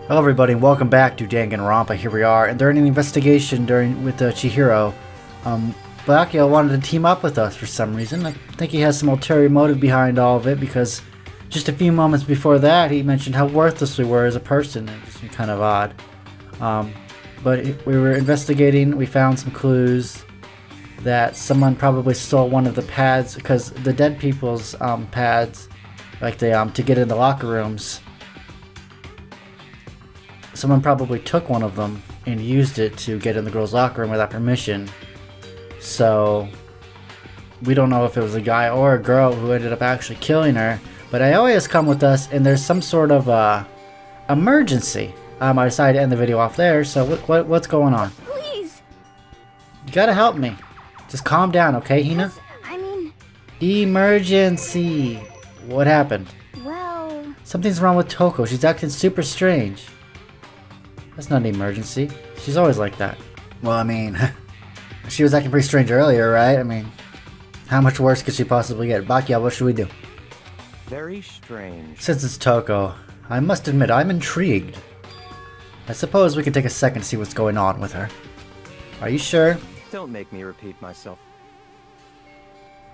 Hello everybody, and welcome back to Danganronpa. Here we are, and during an investigation with Chihiro, Baxter wanted to team up with us for some reason. I think he has some ulterior motive behind all of it, because just a few moments before that he mentioned how worthless we were as a person. It just seemed kind of odd. But we were investigating, we found some clues that someone probably stole one of the pads, because the dead people's pads, like to get in the locker rooms, someone probably took one of them and used it to get in the girl's locker room without permission. So we don't know if it was a guy or a girl who ended up actually killing her. But Aoi has come with us, and there's some sort of emergency. I decided to end the video off there. So what's going on? Please. You gotta help me. Just calm down, okay, Hina? I mean... Emergency. What happened? Well... Something's wrong with Toko. She's acting super strange. That's not an emergency. She's always like that. Well, I mean, she was acting pretty strange earlier, right? I mean, how much worse could she possibly get? Bakia, what should we do? Very strange. Since it's Toko, I must admit I'm intrigued. I suppose we can take a second to see what's going on with her. Are you sure? Don't make me repeat myself.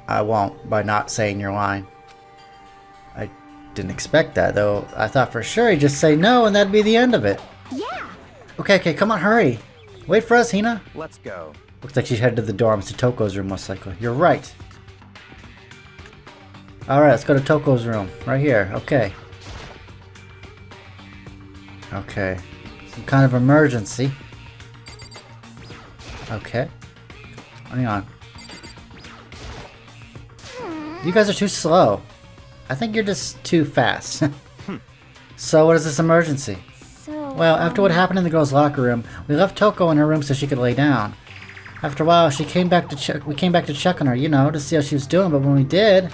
I won't, by not saying your line. I didn't expect that, though. I thought for sure he'd just say no and that'd be the end of it. Yeah. Okay, come on, hurry. Wait for us, Hina. Let's go. Looks like she's headed to the dorms to Toko's room, most likely. You're right. Alright, let's go to Toko's room. Right here. Okay. Okay. Some kind of emergency. Okay. Hang on. You guys are too slow. I think you're just too fast. So what is this emergency? Well, after what happened in the girl's locker room, we left Toko in her room so she could lay down. After a while, we came back to check on her, you know, to see how she was doing, but when we did,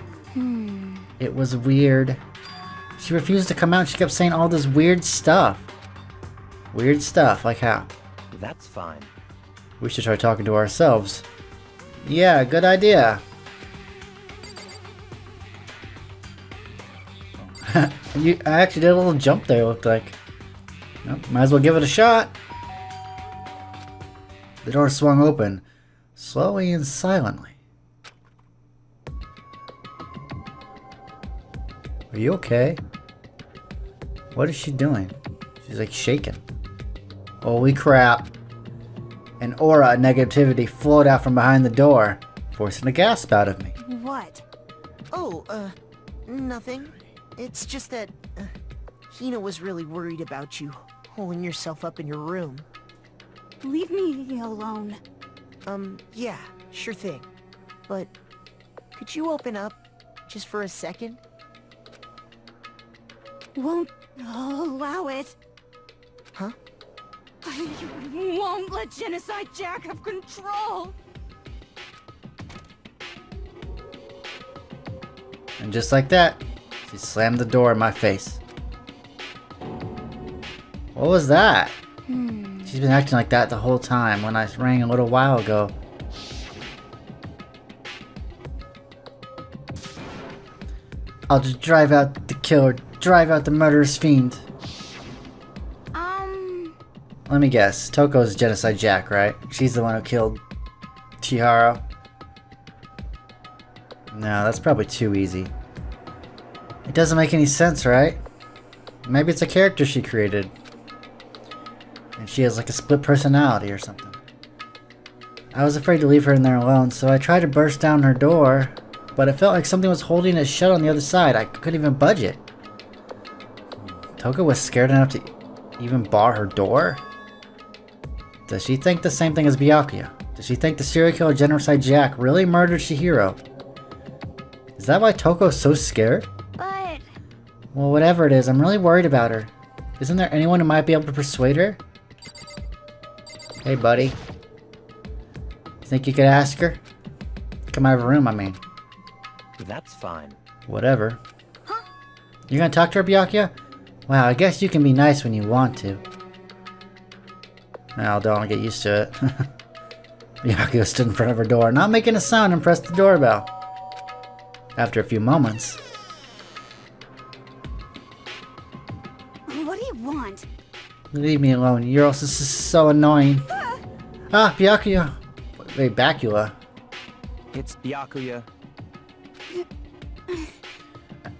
it was weird. She refused to come out, she kept saying all this weird stuff. Weird stuff, like how? That's fine. We should try talking to ourselves. Yeah, good idea. I actually did a little jump there, it looked like. Nope, might as well give it a shot. The door swung open, slowly and silently. Are you okay? What is she doing? She's like shaking. Holy crap. An aura of negativity flowed out from behind the door, forcing a gasp out of me. What? Oh, nothing. It's just that, Hina was really worried about you, holding yourself up in your room. Leave me alone. Yeah, sure thing. But, could you open up, just for a second? Won't allow it. Huh? I won't let Genocide Jack have control. And just like that, she slammed the door in my face. What was that? She's been acting like that the whole time when I rang a little while ago. I'll just drive out the killer, drive out the murderous fiend. Let me guess, Toko's Genocide Jack, right? She's the one who killed Chihiro. No, that's probably too easy. It doesn't make any sense, right? Maybe it's a character she created. And she has like a split personality or something. I was afraid to leave her in there alone, so I tried to burst down her door, but it felt like something was holding it shut on the other side. I couldn't even budge it. Toko was scared enough to even bar her door? Does she think the same thing as Byakuya? Does she think the serial killer Genocide Jack really murdered Chihiro? Is that why Toko's so scared? But... Well, whatever it is, I'm really worried about her. Isn't there anyone who might be able to persuade her? Hey, buddy. Think you could ask her? Come out of her room, I mean. That's fine. Whatever. Huh? You gonna talk to her, Byakuya? Wow, I guess you can be nice when you want to. Well, don't get used to it. Byakuya stood in front of her door, not making a sound, and pressed the doorbell. After a few moments... What do you want? Leave me alone. You're also so annoying. Ah, Byakuya. Wait, Bacula. It's Byakuya.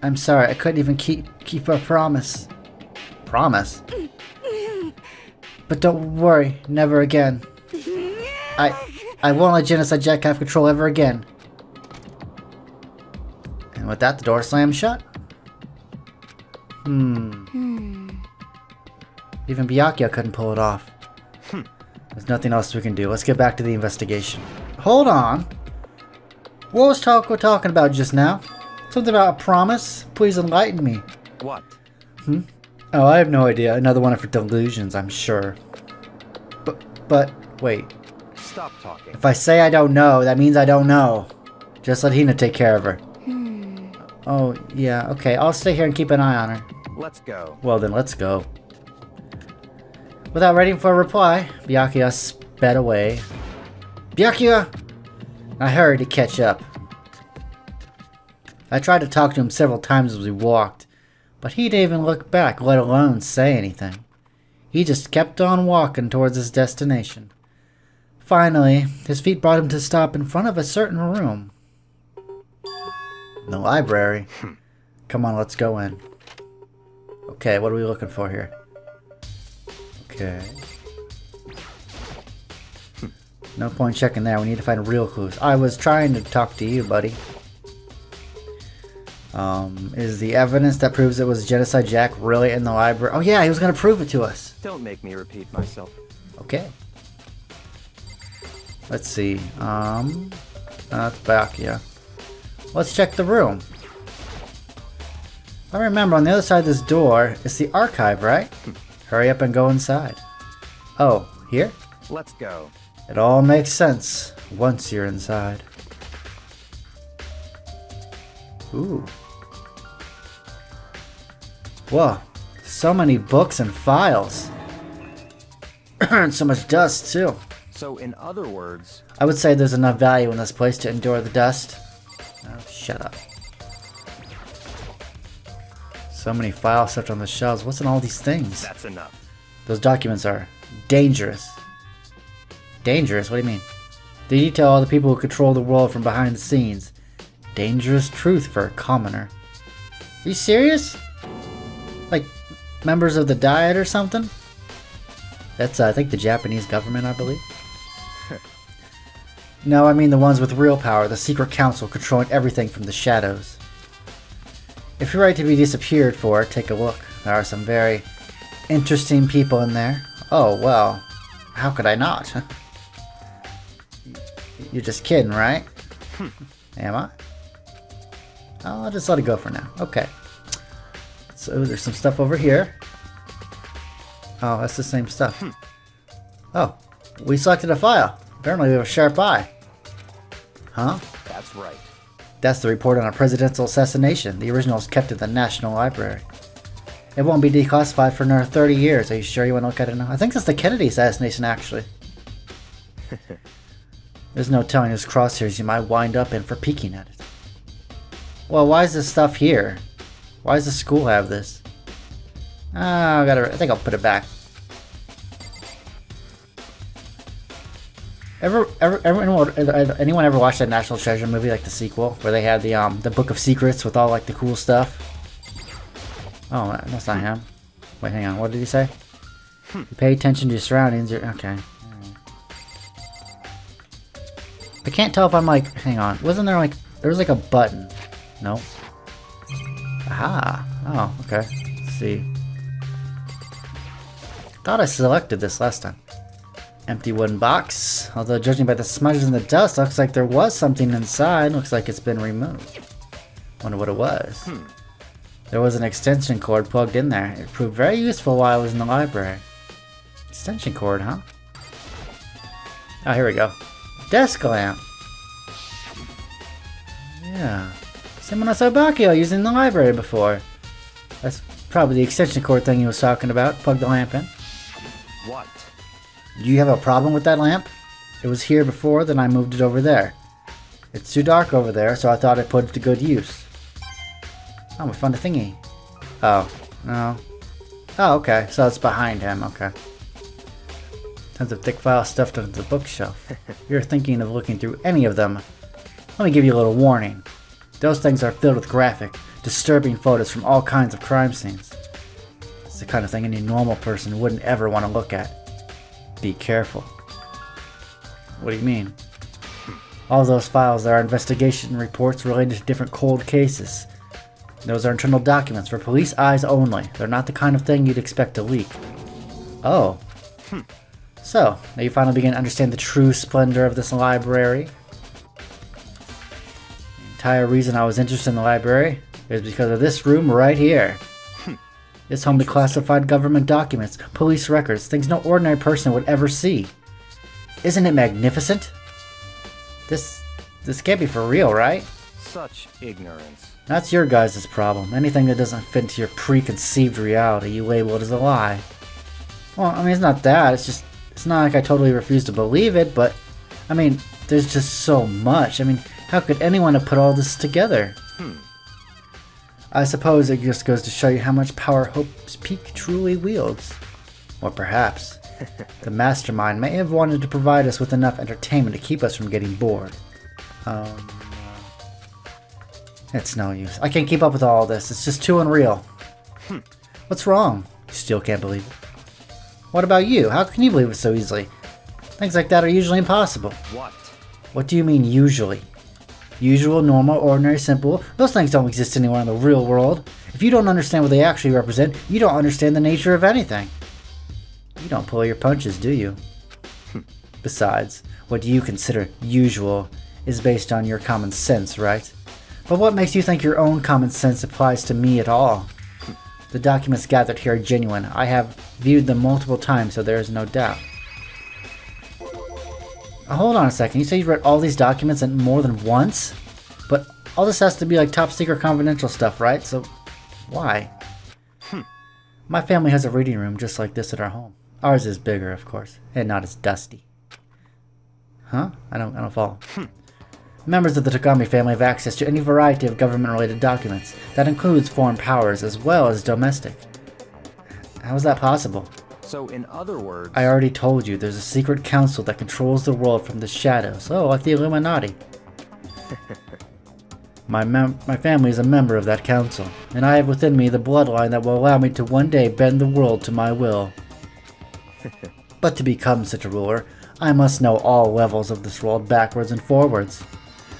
I'm sorry, I couldn't even keep our promise. Promise? But don't worry, never again. I won't let Genocide Jack have control ever again. And with that, the door slammed shut. Even Byakuya couldn't pull it off. There's nothing else we can do. Let's get back to the investigation. Hold on. What was we're talking about just now? Something about a promise? Please enlighten me. What? Oh, I have no idea. Another one of her delusions, I'm sure. But, wait. Stop talking. If I say I don't know, that means I don't know. Just let Hina take care of her. Oh, yeah, okay. I'll stay here and keep an eye on her. Let's go. Well, then let's go. Without waiting for a reply, Byakuya sped away. Byakuya! I hurried to catch up. I tried to talk to him several times as we walked, but he didn't even look back, let alone say anything. He just kept on walking towards his destination. Finally, his feet brought him to stop in front of a certain room. The library. Come on, let's go in. Okay, what are we looking for here? Okay. No point checking there. We need to find real clues. I was trying to talk to you, buddy. Is the evidence that proves it was Genocide Jack really in the library? Oh yeah, he was gonna prove it to us. Don't make me repeat myself. Okay. Let's see. That's Byakuya. Let's check the room. I remember on the other side of this door is the archive, right? Hurry up and go inside. Oh, here? Let's go. It all makes sense once you're inside. Ooh. Whoa, so many books and files. And so much dust, too. So, in other words... I would say there's enough value in this place to endure the dust. Oh, shut up. So many files stuffed on the shelves. What's in all these things? That's enough. Those documents are dangerous. Dangerous? What do you mean? They detail all the people who control the world from behind the scenes. Dangerous truth for a commoner. Are you serious? Like, members of the Diet or something? That's, I think, the Japanese government, I believe. No, I mean the ones with real power, the secret council controlling everything from the shadows. If you're ready to be disappeared for, take a look. There are some very interesting people in there. Oh, well, how could I not? You're just kidding, right? Am I? Oh, I'll just let it go for now. Okay. So there's some stuff over here. Oh, that's the same stuff. Oh, we selected a file. Apparently we have a sharp eye. Huh? That's right. That's the report on a presidential assassination. The original is kept at the National Library. It won't be declassified for another 30 years. Are you sure you want to look at it now? I think that's the Kennedy assassination, actually. There's no telling whose crosshairs you might wind up in for peeking at it. Well, why is this stuff here? Why does the school have this? I think I'll put it back. Anyone ever watched that National Treasure movie, like the sequel, where they had the Book of Secrets with all like the cool stuff? Oh, that's not him. Wait, hang on. What did he say? You pay attention to your surroundings. Okay. I can't tell if I'm like. Hang on. Wasn't there like there was like a button? No. Aha. Oh, okay. Let's see. Thought I selected this last time. Empty wooden box. Although judging by the smudges in the dust, looks like there was something inside. Looks like it's been removed. Wonder what it was. There was an extension cord plugged in there. It proved very useful while I was in the library. Extension cord, huh? Oh, here we go. Desk lamp. Yeah. Someone I saw Byakuya using the library before. That's probably the extension cord thing he was talking about. Plug the lamp in. What? Do you have a problem with that lamp? It was here before, then I moved it over there. It's too dark over there, so I thought I'd put it to good use. Oh, we found a thingy. Oh, no. Oh, okay. So it's behind him. Okay. Tons of thick files stuffed under the bookshelf. If you're thinking of looking through any of them, let me give you a little warning. Those things are filled with graphic, disturbing photos from all kinds of crime scenes. It's the kind of thing any normal person wouldn't ever want to look at. Be careful. What do you mean? All those files are investigation reports related to different cold cases. Those are internal documents for police eyes only. They're not the kind of thing you'd expect to leak. Oh. So, now you finally begin to understand the true splendor of this library. The entire reason I was interested in the library is because of this room right here. It's home to classified government documents, police records, things no ordinary person would ever see. Isn't it magnificent? This can't be for real, right? Such ignorance. That's your guys' problem. Anything that doesn't fit into your preconceived reality, you label it as a lie. Well, I mean, it's not that. It's not like I totally refuse to believe it, but, I mean, there's just so much. I mean, how could anyone have put all this together? I suppose it just goes to show you how much power Hope's Peak truly wields. Or perhaps, the mastermind may have wanted to provide us with enough entertainment to keep us from getting bored. It's no use. I can't keep up with all this. It's just too unreal. What's wrong? You still can't believe it? What about you? How can you believe it so easily? Things like that are usually impossible. What? What do you mean, usually? Usual, normal, ordinary, simple. Those things don't exist anywhere in the real world. If you don't understand what they actually represent, you don't understand the nature of anything. You don't pull your punches, do you? Besides, what you consider usual is based on your common sense, right? But what makes you think your own common sense applies to me at all? The documents gathered here are genuine. I have viewed them multiple times, so there is no doubt. Hold on a second. You say you read all these documents and more than once? But all this has to be like top secret confidential stuff, right? So, why? My family has a reading room just like this at our home. Ours is bigger, of course, and not as dusty. Huh? I don't follow. Members of the Tagami family have access to any variety of government-related documents. That includes foreign powers as well as domestic. How is that possible? So, in other words... I already told you, there's a secret council that controls the world from the shadows. Oh, like the Illuminati. My family is a member of that council, and I have within me the bloodline that will allow me to one day bend the world to my will. But to become such a ruler, I must know all levels of this world backwards and forwards.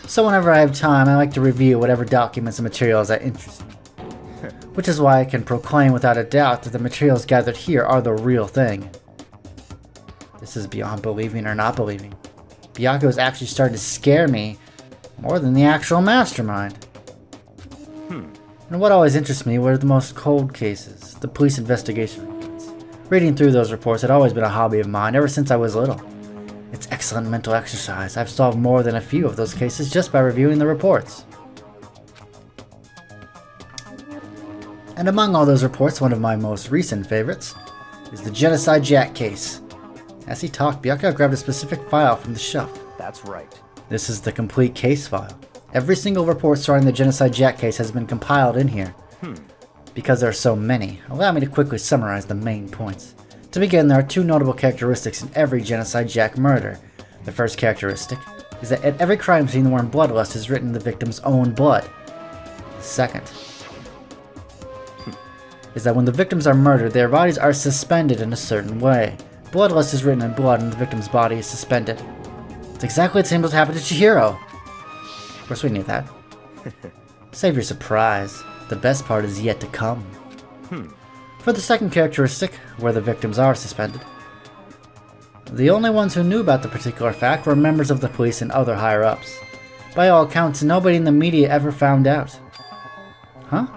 So whenever I have time, I like to review whatever documents and materials that interest me. Which is why I can proclaim without a doubt that the materials gathered here are the real thing. This is beyond believing or not believing. Byakuya is actually starting to scare me more than the actual mastermind. And what always interests me were the most cold cases, the police investigation reports. Reading through those reports had always been a hobby of mine ever since I was little. It's excellent mental exercise. I've solved more than a few of those cases just by reviewing the reports. And among all those reports, one of my most recent favorites is the Genocide Jack case. As he talked, Byakuya grabbed a specific file from the shelf. That's right. This is the complete case file. Every single report surrounding the Genocide Jack case has been compiled in here. Because there are so many, allow me to quickly summarize the main points. To begin, there are two notable characteristics in every Genocide Jack murder. The first characteristic is that at every crime scene the word bloodlust is written in the victim's own blood. The second is that when the victims are murdered, their bodies are suspended in a certain way. Bloodlust is written in blood and the victim's body is suspended. It's exactly the same as happened to Chihiro. Of course we knew that. Save your surprise. The best part is yet to come. For the second characteristic, where the victims are suspended, the only ones who knew about the particular fact were members of the police and other higher-ups. By all accounts, nobody in the media ever found out. Huh?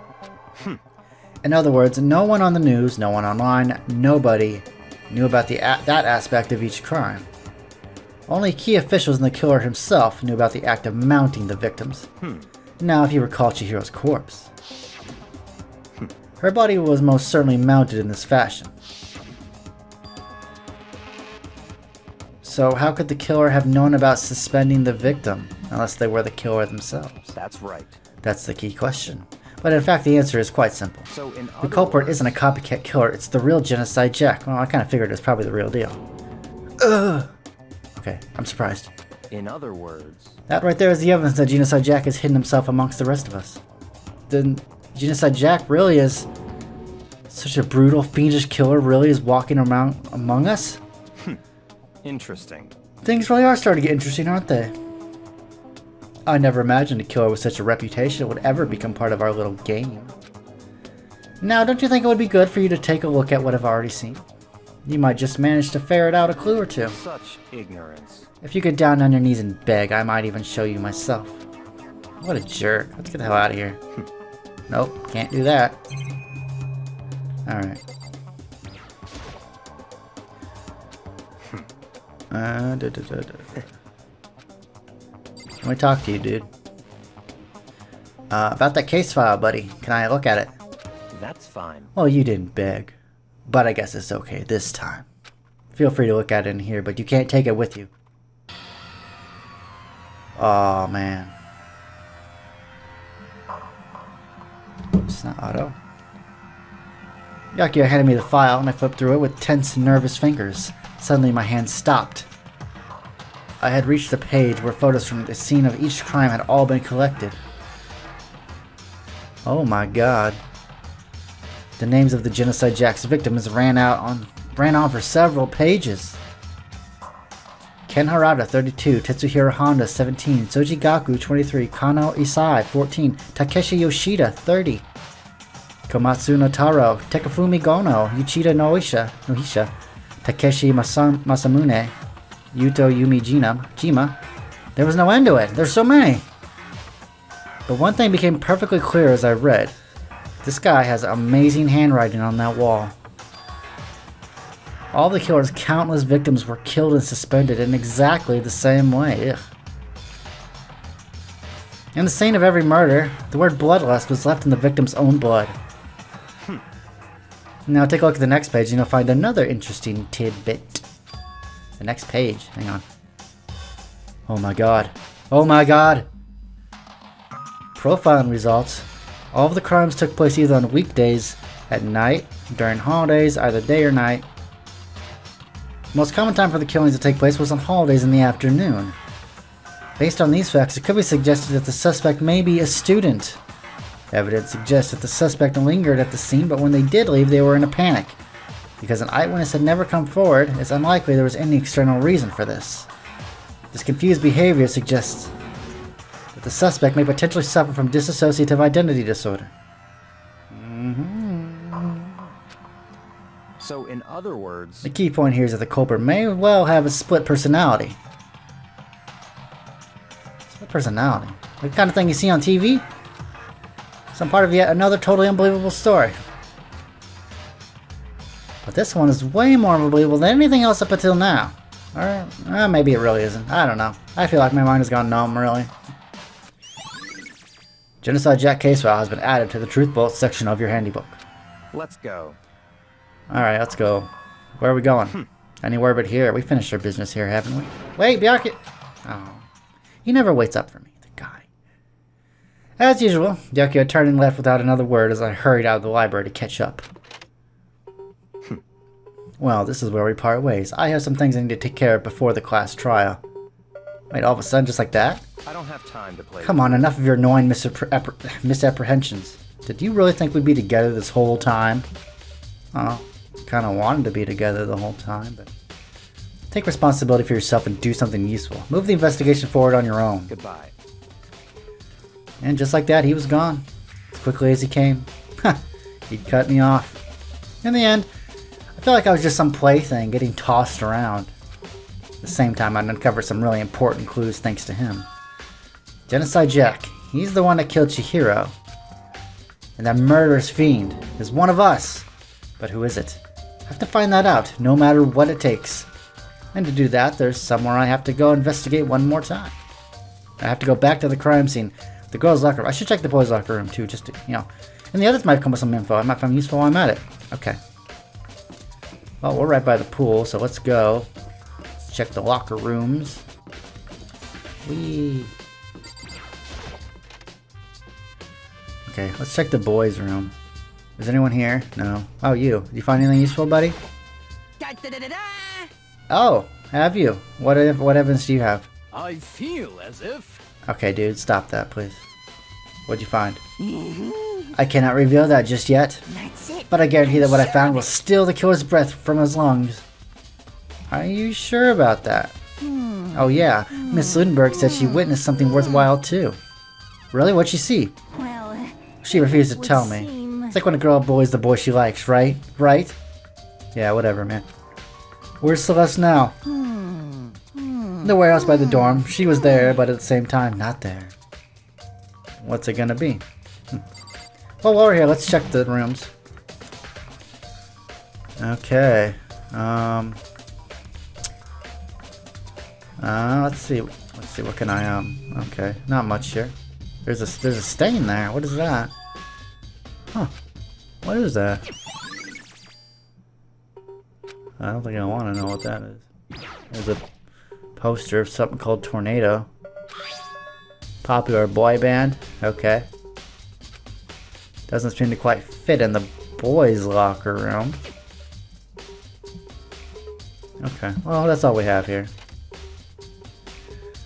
In other words, no one on the news, no one online, nobody knew about that aspect of each crime. Only key officials and the killer himself knew about the act of mounting the victims. Now, if you recall Chihiro's corpse, her body was most certainly mounted in this fashion. So how could the killer have known about suspending the victim, unless they were the killer themselves? That's right. That's the key question. But in fact, the answer is quite simple. So in The other culprit words, isn't a copycat killer, it's the real Genocide Jack. Well, I kind of figured it was probably the real deal. Ugh. Okay, I'm surprised. in other words, That right there is the evidence that Genocide Jack has hidden himself amongst the rest of us. Then Genocide Jack really is such a brutal, fiendish killer, really is walking around among us? interesting. Things really are starting to get interesting, aren't they? I never imagined a killer with such a reputation would ever become part of our little game. Now, don't you think it would be good for you to take a look at what I've already seen? You might just manage to ferret out a clue or two. Such ignorance. If you get down on your knees and beg, I might even show you myself. What a jerk. Let's get the hell out of here. Nope, can't do that. Alright. Let me talk to you, dude. About that case file, buddy. Can I look at it? That's fine. Well, you didn't beg. But I guess it's okay this time. Feel free to look at it in here, but you can't take it with you. Oh man. Oops, not auto. Yakio handed me the file and I flipped through it with tense, nervous fingers. Suddenly my hand stopped. I had reached the page where photos from the scene of each crime had all been collected. Oh my god. The names of the Genocide Jack's victims ran on for several pages. Ken Harada, 32, Tetsuhiro Honda, 17, Soji Gaku, 23, Kano Isai, 14, Takeshi Yoshida, 30, Komatsu Notaro, Tekafumi Gono, Yuchida Nohisha, Takeshi Masamune, Yuto Jima. There was no end to it. There's so many. But one thing became perfectly clear as I read. This guy has amazing handwriting on that wall. All the killer's countless victims were killed and suspended in exactly the same way. Ugh. In the scene of every murder, the word bloodlust was left in the victim's own blood. Now take a look at the next page and you'll find another interesting tidbit. The next page. Hang on. Oh my god. Oh my god! Profiling results. All of the crimes took place either on weekdays, at night, during holidays, either day or night. The most common time for the killings to take place was on holidays in the afternoon. Based on these facts, it could be suggested that the suspect may be a student. Evidence suggests that the suspect lingered at the scene, but when they did leave, they were in a panic. Because an eyewitness had never come forward, it's unlikely there was any external reason for this. This confused behavior suggests that the suspect may potentially suffer from dissociative identity disorder. So in other words, The key point here is that the culprit may well have a split personality. Split personality? The kind of thing you see on TV? Some part of yet another totally unbelievable story. But this one is way more unbelievable than anything else up until now. Or maybe it really isn't. I don't know. I feel like my mind has gone numb, really. Genocide Jack case file has been added to the Truth Bolt section of your handy book. let's go. Alright, let's go. Where are we going? Anywhere but here. We finished our business here, haven't we? Wait, Bjarke! Oh. He never waits up for me, the guy. As usual, Bjarke had turned and left without another word as I hurried out of the library to catch up. Well, this is where we part ways. I have some things I need to take care of before the class trial. Wait, all of a sudden, just like that? I don't have time to play. Come on, enough of your annoying misapprehensions. Did you really think we'd be together this whole time? Oh, kind of wanted to be together the whole time, but... Take responsibility for yourself and do something useful. Move the investigation forward on your own. Goodbye. And just like that, he was gone. As quickly as he came. He'd cut me off. In the end, I felt like I was just some plaything getting tossed around. At the same time, I'd uncovered some really important clues thanks to him. Genocide Jack, he's the one that killed Chihiro. And that murderous fiend is one of us. But who is it? I have to find that out, no matter what it takes. And to do that, there's somewhere I have to go investigate one more time. I have to go back to the crime scene. The girls' locker room. I should check the boys' locker room too, just to, you know. And the others might come with some info. I might find useful while I'm at it. Okay. Well, we're right by the pool, so let's go. Let's check the locker rooms. Whee! Okay, let's check the boys' room. Is anyone here? No. Oh, you. Did you find anything useful, buddy? Oh, have you? What evidence do you have? I feel as if... Okay, dude, stop that, please. What'd you find? I cannot reveal that just yet. But I guarantee that what I found will steal the killer's breath from his lungs. Are you sure about that? Oh yeah, Miss Ludenberg said she witnessed something worthwhile too. Really? What'd she see? Well, She refused to tell me. It's like when a girl bullies the boy she likes, right? Right? Yeah, whatever, man. Where's Celeste now? The warehouse by the dorm. She was there, but at the same time, not there. What's it gonna be? Well, while we're here, let's check the rooms. Okay. Let's see. Let's see. What can I Okay, not much here. There's a stain there. What is that? Huh? What is that? I don't think I want to know what that is. There's a poster of something called Tornado. Popular boy band. Okay. Doesn't seem to quite fit in the boys' locker room. Okay. Well, that's all we have here.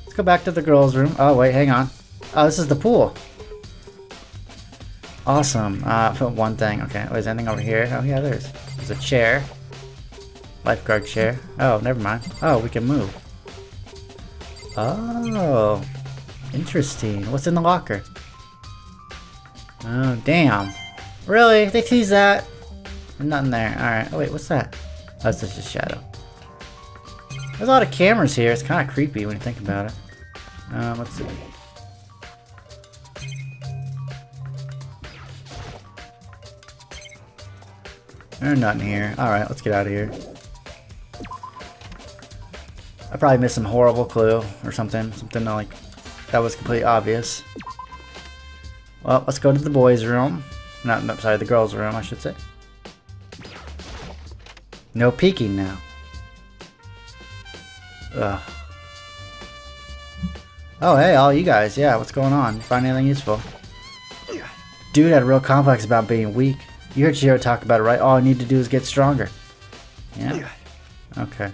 Let's go back to the girls' room. Oh, wait, hang on. Oh, this is the pool. Awesome. Put one thing. Okay. Oh, is there anything over here? Oh, yeah, there's a chair. Lifeguard chair. Oh, never mind. Oh, we can move. Oh. Interesting. What's in the locker? Oh, damn. Really? They tease that? There's nothing there. Alright. Oh, wait, what's that? Oh, that's just a shadow. There's a lot of cameras here. It's kind of creepy when you think about it. Let's see. There's nothing here. Alright, let's get out of here. I probably missed some horrible clue or something. Something like that was completely obvious. Well, let's go to the boys' room. No, sorry, the girls' room, I should say. No peeking now. Ugh. Oh, hey, all you guys. Yeah, what's going on? Find anything useful? Dude had a real complex about being weak. You heard Chihiro talk about it, right? All I need to do is get stronger. Yeah? Okay.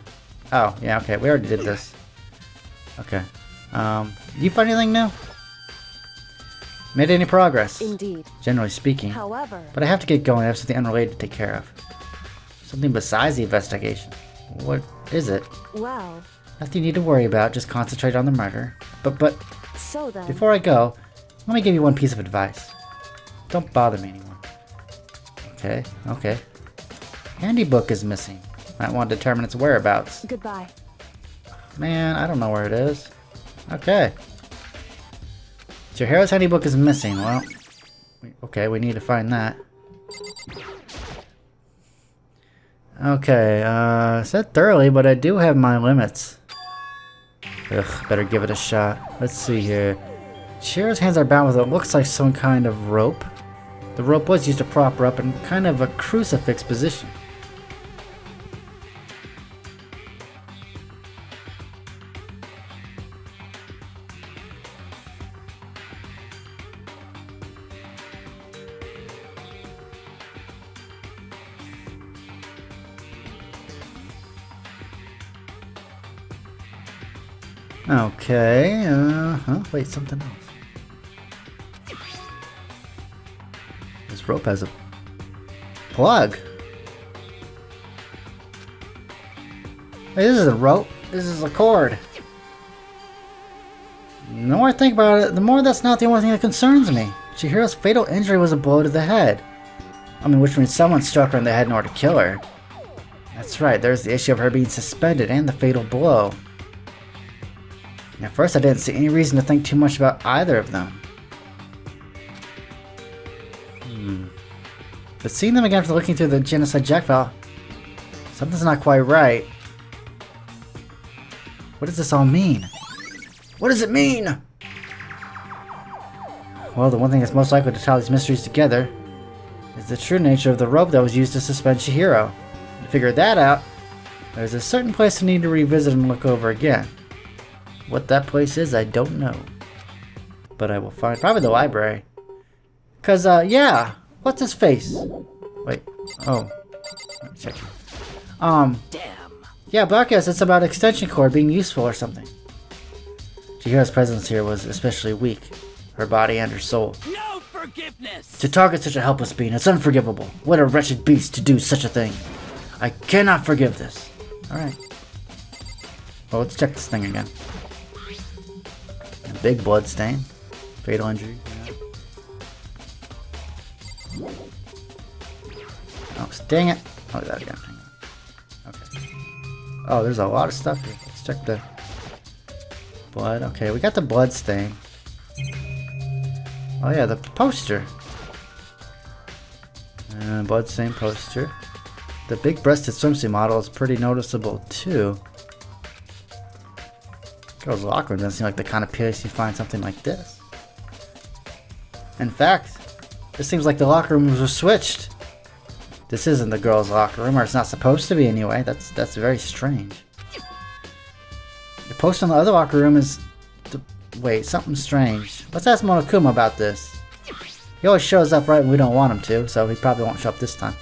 Oh, yeah, okay. We already did this. Okay. You find anything new? Made any progress? Indeed. Generally speaking. However... But I have to get going. I have something unrelated to take care of. Something besides the investigation. What is it? Well... Nothing you need to worry about. Just concentrate on the murder. But... So then... Before I go, let me give you one piece of advice. Don't bother me anymore. Okay, okay. Handy book is missing. Might want to determine its whereabouts. Goodbye. Man, I don't know where it is. Okay. Chihiro's handy book is missing. Well, okay, we need to find that. Okay, said thoroughly, but I do have my limits. Ugh, better give it a shot. Let's see here. Chihiro's hands are bound with what looks like some kind of rope. The rope was used to prop her up in kind of a crucifix position. Okay, wait, something else. This rope has a plug. Hey, this is a rope. This is a cord. The more I think about it, the more that's not the only thing that concerns me. Chihiro's fatal injury was a blow to the head. I mean, which means someone struck her in the head in order to kill her. That's right, there's the issue of her being suspended and the fatal blow. At first I didn't see any reason to think too much about either of them. But seeing them again after looking through the genocide jack file, something's not quite right. What does this all mean? What does it mean? Well, the one thing that's most likely to tie these mysteries together is the true nature of the rope that was used to suspend Chihiro. To figure that out, there's a certain place I need to revisit and look over again. What that place is, I don't know. But I will find probably the library. Cause, yeah. What's his face? Wait. Oh. Let me check it. Damn. Yeah, Bacchus, it's about extension cord being useful or something. Chihiro's presence here was especially weak. Her body and her soul. No forgiveness! To target such a helpless being, it's unforgivable. What a wretched beast to do such a thing. I cannot forgive this. Alright. Well, let's check this thing again. A big blood stain. Fatal injury. Yeah. Oh, dang it. Oh, that again. Hang on. Okay. Oh, there's a lot of stuff here. Let's check the blood. Okay, we got the blood stain. Oh yeah, the poster. Bloodstain poster. The big-breasted swimsuit model is pretty noticeable too. Girls' locker room doesn't seem like the kind of place you find something like this. In fact, this seems like the locker rooms were switched. This isn't the girls' locker room, or it's not supposed to be anyway. That's very strange. The poster in the other locker room is... Wait, something strange. Let's ask Monokuma about this. He always shows up right when we don't want him to, so he probably won't show up this time.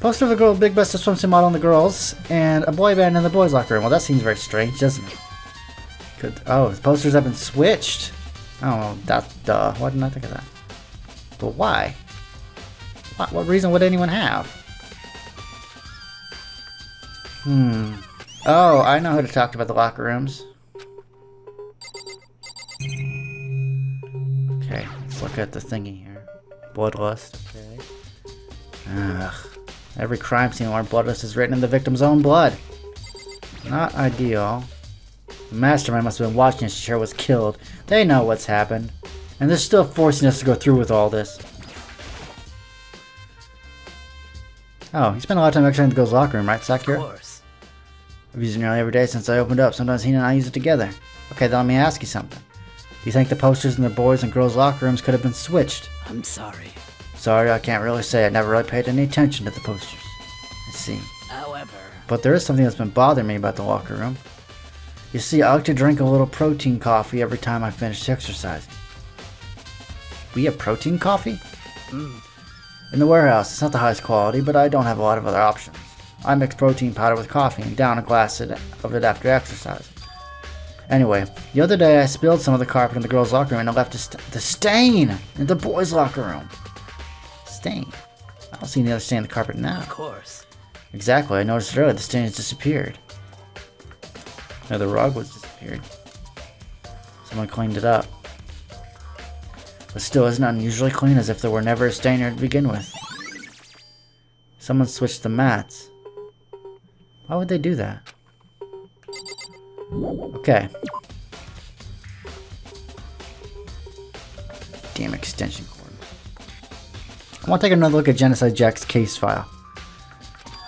Poster of a girl, big breasted swimsuit model in the girls, and a boy band in the boys' locker room. Well, that seems very strange, doesn't it? Oh, the posters have been switched. Oh, duh. Why didn't I think of that? But why? What reason would anyone have? Oh, I know who to talk to about the locker rooms. Okay, let's look at the thingy here. Bloodlust, okay. Ugh. Every crime scene where bloodlust is written in the victim's own blood. Not ideal. The mastermind must have been watching as Chihiro was killed. They know what's happened. And they're still forcing us to go through with all this. Oh, you spent a lot of time actually in the girls' locker room, right, Sakura? Of course. I've used it nearly every day since I opened up. Sometimes he and I use it together. Okay, then let me ask you something. Do you think the posters in the boys' and girls' locker rooms could have been switched? I'm sorry. Sorry, I can't really say. I never really paid any attention to the posters. I see. However... But there is something that's been bothering me about the locker room. You see, I like to drink a little protein coffee every time I finish exercising. We have protein coffee? In the warehouse, it's not the highest quality, but I don't have a lot of other options. I mix protein powder with coffee and down a glass of it after exercising. Anyway, the other day I spilled some of the carpet in the girls' locker room and I left the stain in the boys' locker room. Stain? I don't see any other stain in the carpet now. Of course. Exactly, I noticed it earlier. The stain has disappeared. No, the rug was disappeared. Someone cleaned it up. But still isn't unusually clean, as if there were never a stain here to begin with. Someone switched the mats. Why would they do that? Okay. Damn extension cord. I want to take another look at Genocide Jack's case file.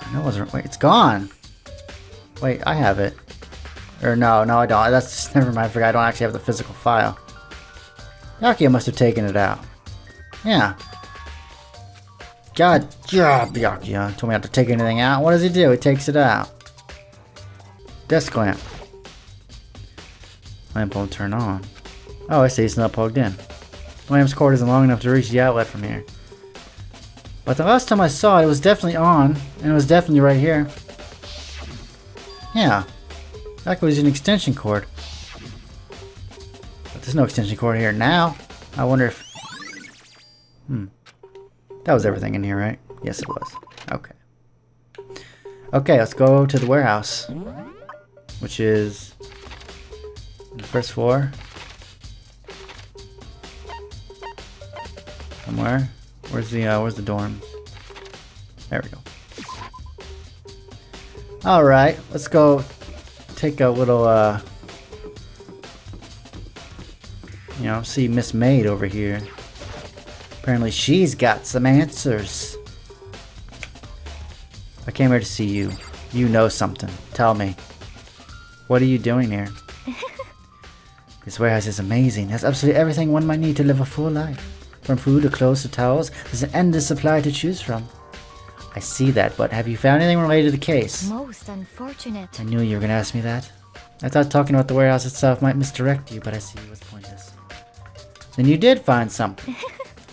I know it wasn't. Wait, it's gone. Wait, I have it. Or no, I don't. That's just, never mind. I forgot. I don't actually have the physical file. Byakuya must have taken it out. Yeah. God, Byakuya told me not to take anything out. What does he do? He takes it out. Desk lamp. Lamp won't turn on. Oh, I see. It's not plugged in. The lamp's cord isn't long enough to reach the outlet from here. But the last time I saw it, it was definitely on, and it was definitely right here. Yeah. That was an extension cord. But there's no extension cord here now. I wonder if... That was everything in here, right? Yes, it was. Okay. Okay, let's go to the warehouse. Which is... on the first floor. Somewhere. Where's the dorms? There we go. Alright, let's go take a little, you know, see Miss Maid over here. Apparently she's got some answers. I came here to see you. You know something. Tell me. What are you doing here? This warehouse is amazing. It has absolutely everything one might need to live a full life. From food to clothes to towels, there's an endless supply to choose from. I see that, but have you found anything related to the case? Most unfortunate. I knew you were going to ask me that. I thought talking about the warehouse itself might misdirect you, but I see it was pointless. Then you did find something.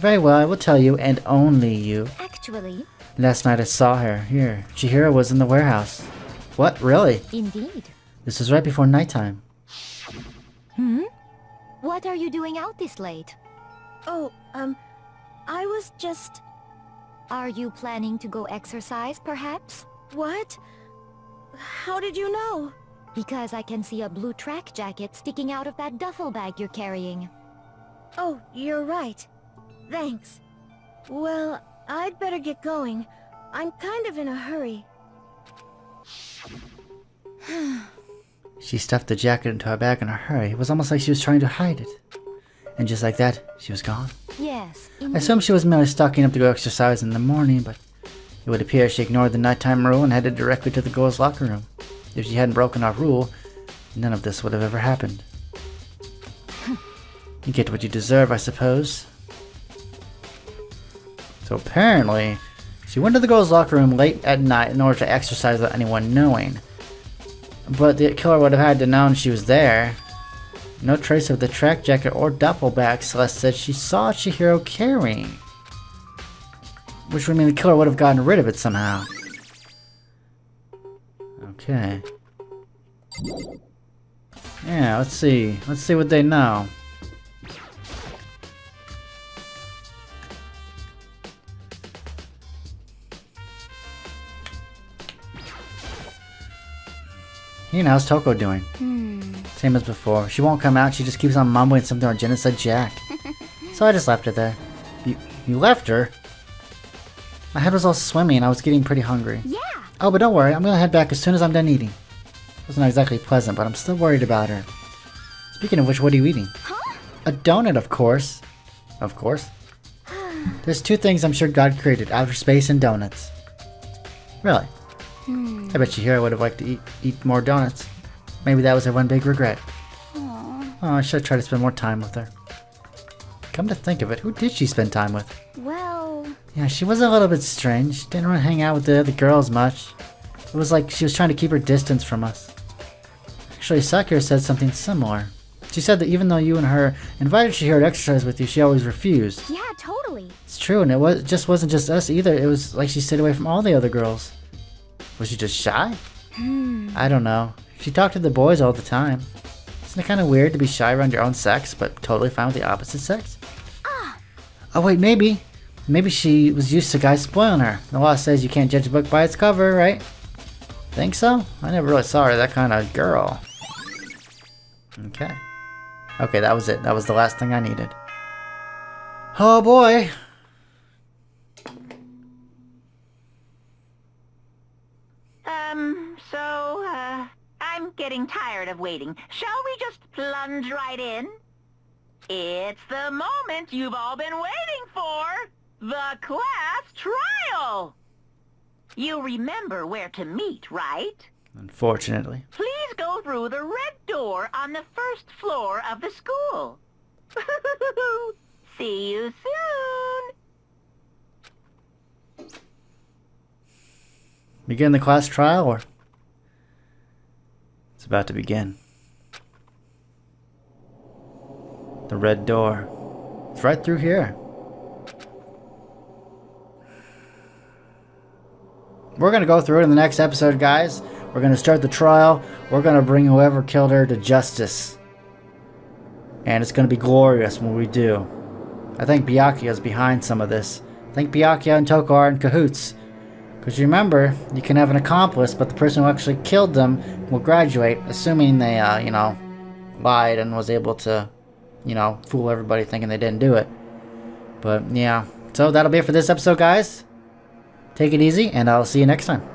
Very well, I will tell you, and only you. Actually, Last night I saw her. Here, Chihiro was in the warehouse. What? Really? indeed. This was right before nighttime. What are you doing out this late? Oh, I was just... Are you planning to go exercise, perhaps? What? How did you know? Because I can see a blue track jacket sticking out of that duffel bag you're carrying. Oh, you're right. Thanks. Well, I'd better get going. I'm kind of in a hurry. She stuffed the jacket into her bag in a hurry. It was almost like she was trying to hide it. And just like that, she was gone. Yes, I indeed. assumed she was merely stocking up to go exercise in the morning, but it would appear she ignored the nighttime rule and headed directly to the girls' locker room. If she hadn't broken our rule, none of this would have ever happened. You get what you deserve, I suppose. So apparently, she went to the girls' locker room late at night in order to exercise without anyone knowing. But the killer would have had to know she was there. No trace of the track jacket or duffel bag Celeste said she saw Chihiro carrying. Which would mean the killer would have gotten rid of it somehow. Okay. Yeah, let's see. Let's see what they know. How's Toko doing? Same as before. She won't come out, she just keeps on mumbling something on Genocide Jack. So I just left her there. You left her? My head was all swimmy and I was getting pretty hungry. Yeah! Oh, but don't worry, I'm gonna head back as soon as I'm done eating. Wasn't exactly pleasant, but I'm still worried about her. Speaking of which, what are you eating? Huh? A donut, of course. Of course. There's two things I'm sure God created, outer space and donuts. Really? I bet Chihiro would have liked to eat more donuts. Maybe that was her one big regret. Oh, I should have tried to spend more time with her. Come to think of it, who did she spend time with? Well... Yeah, she was a little bit strange. Didn't really hang out with the other girls much. It was like she was trying to keep her distance from us. Actually, Sakura said something similar. She said that even though you and her invited Chihiro to exercise with you, she always refused. Yeah, totally. It's true, and it wasn't just us either. It was like she stayed away from all the other girls. Was she just shy? I don't know. She talked to the boys all the time. Isn't it kind of weird to be shy around your own sex, but totally fine with the opposite sex? Oh wait, maybe. Maybe she was used to guys spoiling her. The law says you can't judge a book by its cover, right? Think so? I never really saw her that kind of girl. Okay. Okay, that was it. That was the last thing I needed. Oh boy! I'm getting tired of waiting. Shall we just plunge right in? It's the moment you've all been waiting for! The class trial! You remember where to meet, right? Unfortunately. Please go through the red door on the first floor of the school. See you soon! Begin the class trial, or? It's about to begin. The red door. It's right through here. We're going to go through it in the next episode, guys. We're going to start the trial. We're going to bring whoever killed her to justice. And it's going to be glorious when we do. I think Byakuya is behind some of this. I think Byakuya and Toko are in cahoots. Because remember, you can have an accomplice, but the person who actually killed them will graduate, assuming they, lied and was able to, fool everybody thinking they didn't do it. But, yeah. So, that'll be it for this episode, guys. Take it easy, and I'll see you next time.